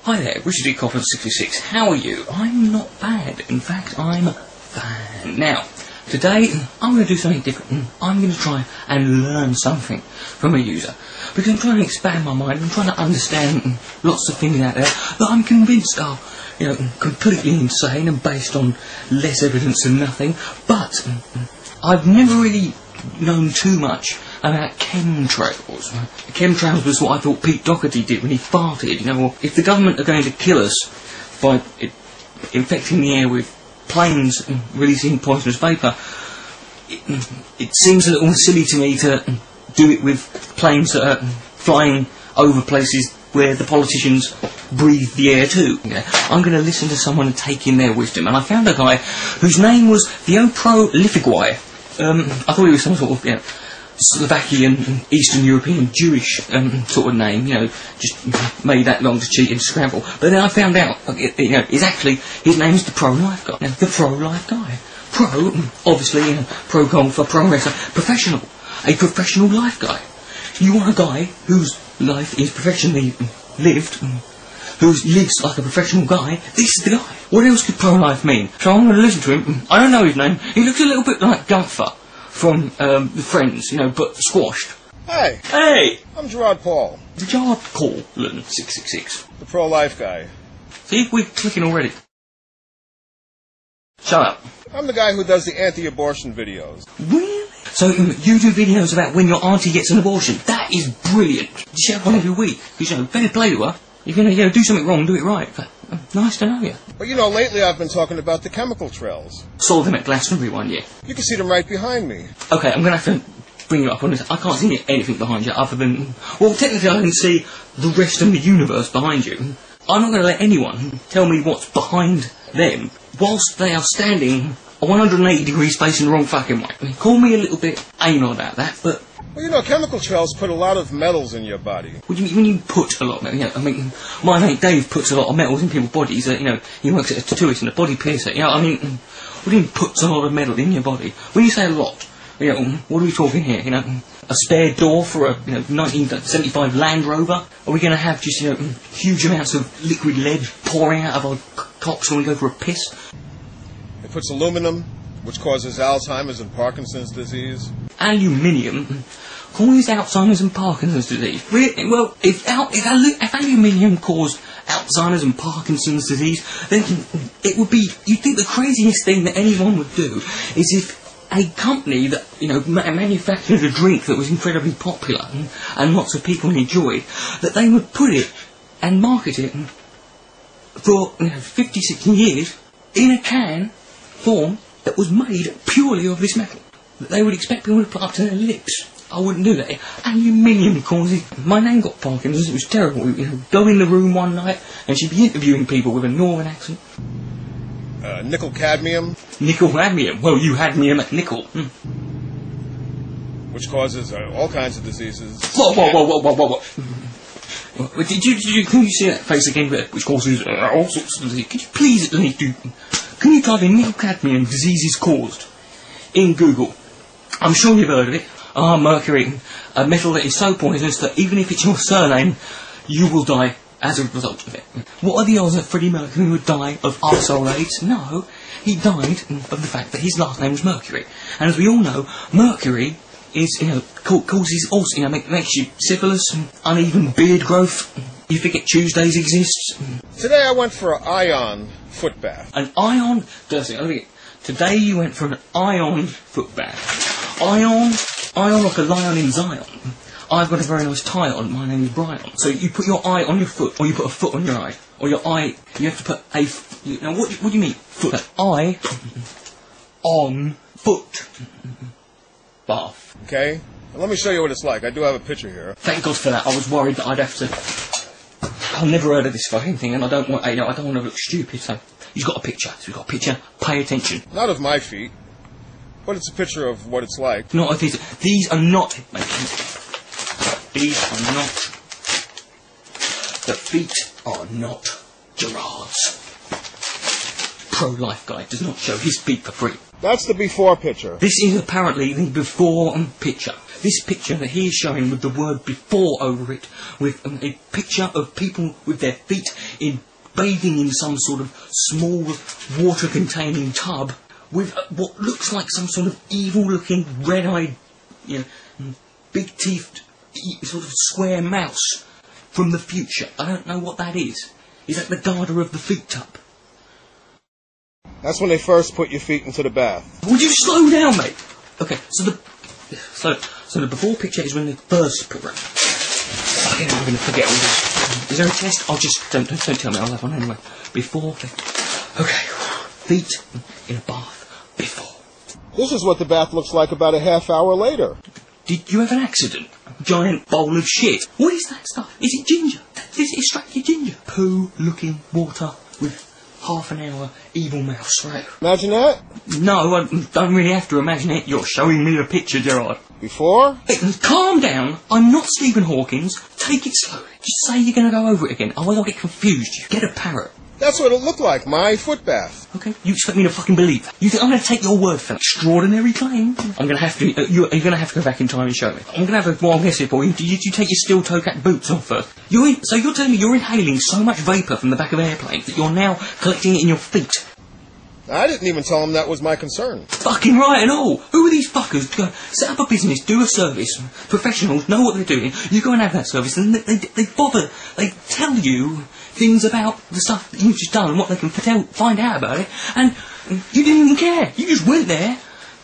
Hi there, Richard D. Coffin 66. How are you? I'm not bad. In fact, I'm fine. Now, today, I'm going to do something different. I'm going to try and learn something from a user. Because I'm trying to expand my mind. I'm trying to understand lots of things out there that I'm convinced are, completely insane and based on less evidence than nothing. But I've never really known too much about chemtrails. Chemtrails was what I thought Pete Doherty did when he farted. If the government are going to kill us by infecting the air with planes releasing poisonous vapour, it seems a little silly to me to do it with planes that are flying over places where the politicians breathe the air too. I'm going to listen to someone and take in their wisdom. And I found a guy whose name was Theopro Lifigwai. I thought he was some sort of, Slovakian, Eastern European, Jewish sort of name, just made that long to cheat in Scrabble. But then I found out, his name is the Pro-Life Guy. Now, the Pro-Life Guy. Pro, obviously, pro golfer, pro wrestler, professional. A professional life guy. You want a guy whose life is professionally lived, who lives like a professional guy. This is the guy. What else could pro-life mean? So I'm going to listen to him. I don't know his name. He looks a little bit like Gunther from The Friends, but squashed. Hey. Hey! I'm Gerard Paul. Gerard Paul, 666. The pro-life guy. See, we're clicking already. Shut up. I'm the guy who does the anti-abortion videos. Really? So you do videos about when your auntie gets an abortion. That is brilliant. You should have one every week. Because, better play to her. If you're going to do something wrong, do it right. Nice to know you. But lately I've been talking about the chemical trails. Saw them at Glastonbury one year. You can see them right behind me. Okay, I'm going to have to bring you up on this. I can't see anything behind you other than... Well, technically I can see the rest of the universe behind you. I'm not going to let anyone tell me what's behind them whilst they are standing a 180 degree space in the wrong fucking way. Call me a little bit anal about that, but... Well, chemical trails put a lot of metals in your body. What do you mean when you put a lot of metals? My mate Dave puts a lot of metals in people's bodies. He works at a tattooist and a body piercer. What do you mean puts a lot of metal in your body? When you say a lot, what are we talking here? A spare door for a 1975 Land Rover? Are we going to have just huge amounts of liquid lead pouring out of our cocks when we go for a piss? It puts aluminum, which causes Alzheimer's and Parkinson's disease. Aluminium causes Alzheimer's and Parkinson's disease. Really? Well, if aluminium caused Alzheimer's and Parkinson's disease, then it would be... You'd think the craziest thing that anyone would do is if a company that, manufactured a drink that was incredibly popular and lots of people enjoyed, that they would put it and market it for 50, 60 years in a can form that was made purely of this metal. That they would expect people to put up to their lips. I wouldn't do that. Aluminium causes... My nan got Parkinson's, it was terrible. Go in the room one night and she'd be interviewing people with a northern accent. Nickel cadmium. Nickel cadmium? Well, you had me at nickel. Which causes all kinds of diseases. Whoa. Can you see that face again, which causes all sorts of diseases? Could you please at least do... Can you type in nickel cadmium diseases caused in Google? I'm sure you've heard of it. Mercury, a metal that is so poisonous that even if it's your surname, you will die as a result of it. What are the odds that Freddie Mercury would die of arsehole AIDS? No, he died of the fact that his last name was Mercury. And as we all know, Mercury is, causes also, makes you syphilis, uneven beard growth. You forget Tuesdays exists. Today I went for an ion foot bath. An ion? Today you went for an ion foot bath. Ion like a lion in Zion. I've got a very nice tie on. My name is Brian. So you put your eye on your foot, or you put a foot on your eye, or your eye. You have to put a. Now what do you mean foot? Eye on foot bath. Okay. Well, let me show you what it's like. I do have a picture here. Thank God for that. I was worried that I'd have to. I've never heard of this fucking thing, and I don't want. I don't want to look stupid. So he's got a picture. So we've got a picture. Pay attention. Not of my feet, but it's a picture of what it's like. Not of these. These are not. These are not. The feet are not Gerard's. pro-life guy does not show his feet for free. That's the before picture. This is apparently the before picture. This picture that he is showing with the word before over it, with a picture of people with their feet bathing in some sort of small water-containing tub, with what looks like some sort of evil-looking, red-eyed, big-teethed, sort of square mouse from the future. I don't know what that is. Is that the garter of the feet tub? That's when they first put your feet into the bath. Would you slow down, mate? Okay, so the before picture is when they first put it. Okay, I'm going to forget all this. Is there a test? I'll just don't tell me. I'll have one anyway. Before. Okay, feet in a bath before. This is what the bath looks like about a half hour later. Did you have an accident? A giant bowl of shit. What is that stuff? Is it ginger? Is it extracted ginger? Poo-looking water with half an hour evil mouse, right? Imagine that? No, I don't really have to imagine it. You're showing me the picture, Gerard. Before? Hey, calm down. I'm not Stephen Hawkins. Take it slowly. Just say you're going to go over it again. Otherwise I'll get confused. You get a parrot. That's what it looked like, my foot bath. Okay, you expect me to fucking believe that? You think I'm going to take your word for that extraordinary claim? I'm going to have to... you're going to have to go back in time and show me. I'm going to have a wild guess here for you. Did you take your steel-toe cat boots off first? So you're telling me you're inhaling so much vapour from the back of airplanes that you're now collecting it in your feet? I didn't even tell them that was my concern. Fucking right and all. Who are these fuckers? Go set up a business, do a service. Professionals know what they're doing. You go and have that service, and they bother. They tell you things about the stuff that you've just done and what they can find out about it, and you didn't even care. You just went there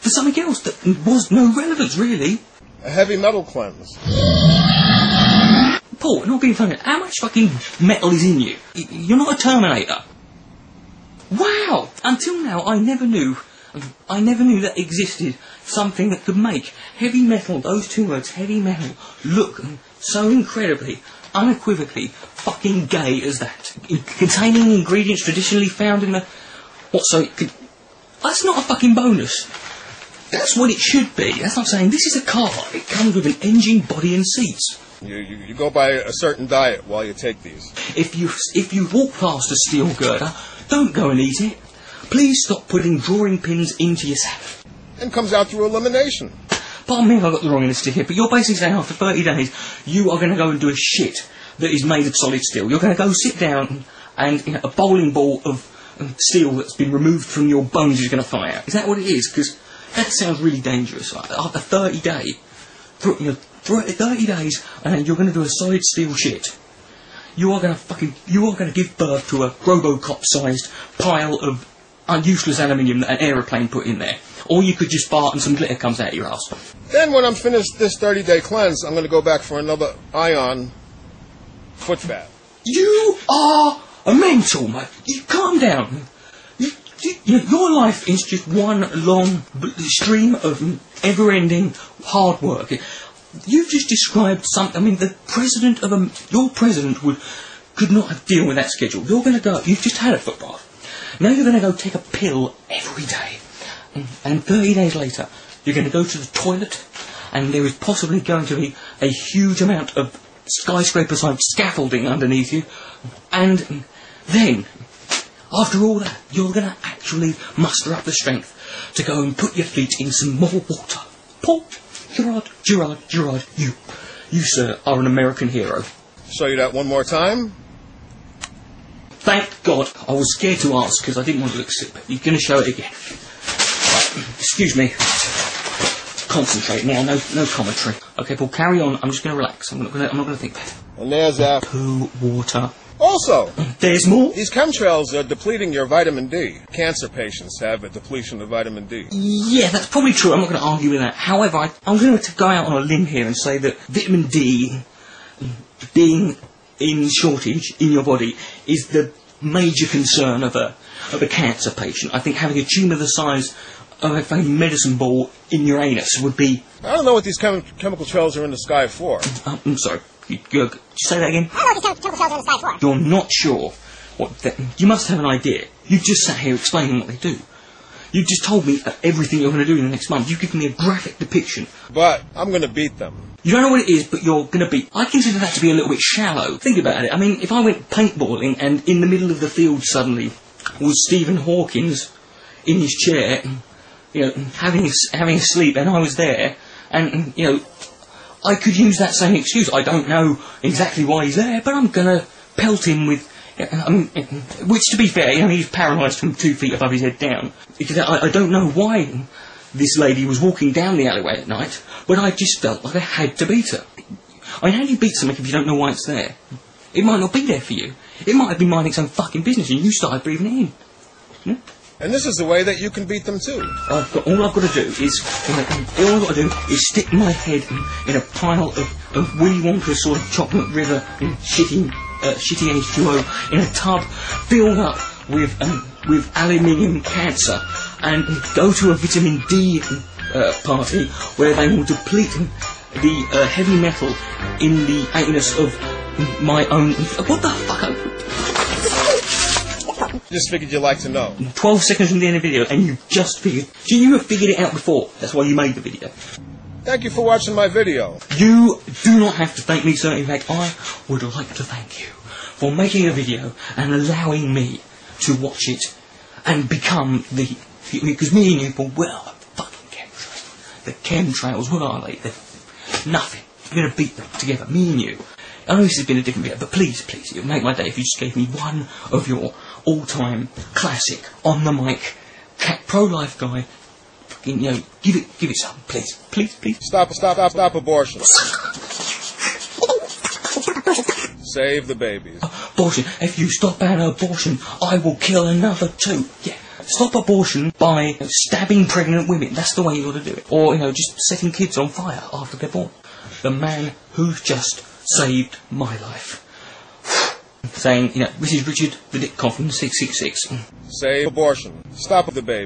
for something else that was no relevance, really. A heavy metal cleanse. Paul, not being funny, how much fucking metal is in you? You're not a Terminator. Wow! Until now, I never knew that existed something that could make heavy metal, those two words, heavy metal, look so incredibly, unequivocally fucking gay as that. Containing ingredients traditionally found in the... That's not a fucking bonus. That's what it should be. That's what I'm saying. This is a car. It comes with an engine, body and seats. You go by a certain diet while you take these. If you walk past a steel girder, don't go and eat it. Please stop putting drawing pins into yourself. And comes out through elimination. Pardon me if I got the wrong list here, but you're basically saying after 30 days, you are going to go and do a shit that is made of solid steel. You're going to go sit down and a bowling ball of steel that's been removed from your bones is going to fly out. Is that what it is? Because that sounds really dangerous. After 30 days, 30 days, and you're going to do a solid steel shit. You are going to give birth to a Robocop-sized pile of useless aluminium that an aeroplane put in there. Or you could just fart and some glitter comes out of your ass. Then when I'm finished this 30-day cleanse, I'm going to go back for another ion foot bath. You are a mental, mate. You calm down. Your life is just one long stream of ever-ending hard work. You've just described something. I mean, your president could not have dealt with that schedule. You're going to go. You've just had a foot bath. Now you're going to go take a pill every day, and 30 days later, you're going to go to the toilet, and there is possibly going to be a huge amount of skyscraper-sized scaffolding underneath you, and then, after all that, you're going to actually muster up the strength to go and put your feet in some more water. Paul, Gerard, you, sir, are an American hero. Show you that one more time. Thank God. I was scared to ask because I didn't want to look sick. You're going to show it again. Right, excuse me. Concentrate now. No commentary. Okay, Paul, carry on. I'm just going to relax. I'm not going to think. And there's that. Poo, water. Also, there's more. These chemtrails are depleting your vitamin D. Cancer patients have a depletion of vitamin D. Yeah, that's probably true. I'm not going to argue with that. However, I'm going to go out on a limb here and say that vitamin D being in shortage in your body is the major concern of a cancer patient. I think having a tumour the size of a fucking medicine ball in your anus would be... I don't know what these chemical trails are in the sky for. I'm sorry. Say that again? I don't know what these chemical trails are in the sky for. You're not sure what... You must have an idea. You just sat here explaining what they do. You just told me everything you're going to do in the next month. You've given me a graphic depiction. But I'm going to beat them. You don't know what it is, but you're going to beat... I consider that to be a little bit shallow. Think about it. I mean, if I went paintballing and in the middle of the field suddenly was Stephen Hawkins in his chair, you know, having a sleep, and I was there, and you know, I could use that same excuse. I don't know exactly why he's there, but I'm gonna pelt him with. Which, to be fair, you know, he's paralysed from 2 feet above his head down. Because I don't know why this lady was walking down the alleyway at night, but I just felt like I had to beat her. I mean, how do you beat something if you don't know why it's there? It might not be there for you. It might have been minding its own fucking business and you started breathing it in. Hmm? And this is the way that you can beat them too. All I've got to do is stick my head in a pile of Willy Wonka sort of chocolate river shitty H2O in a tub filled up with aluminium cancer, and go to a vitamin D party where they will deplete the heavy metal in the anus of my own. What the fuck? Just figured you'd like to know. 12 seconds from the end of the video, and you just figured. So you have figured it out before. That's why you made the video. Thank you for watching my video. You do not have to thank me, sir. In fact, I would like to thank you for making a video and allowing me to watch it and become the... Because me and you, we're the fucking chemtrails. The chemtrails, what are they? They're nothing. We're going to beat them together, me and you. I know this has been a different video, but please, it would make my day if you just gave me one of your all-time classic, on-the-mic, pro-life guy. Fucking, you know, give it some, please. Stop abortion. Save the babies. Abortion. If you stop an abortion, I will kill another 2. Yeah. Stop abortion by stabbing pregnant women. That's the way you ought to do it. Or, you know, just setting kids on fire after they're born. The man who's just saved my life. Saying, you know, this is Richard the Dick Coffin 666. Save abortion. Stop the baby.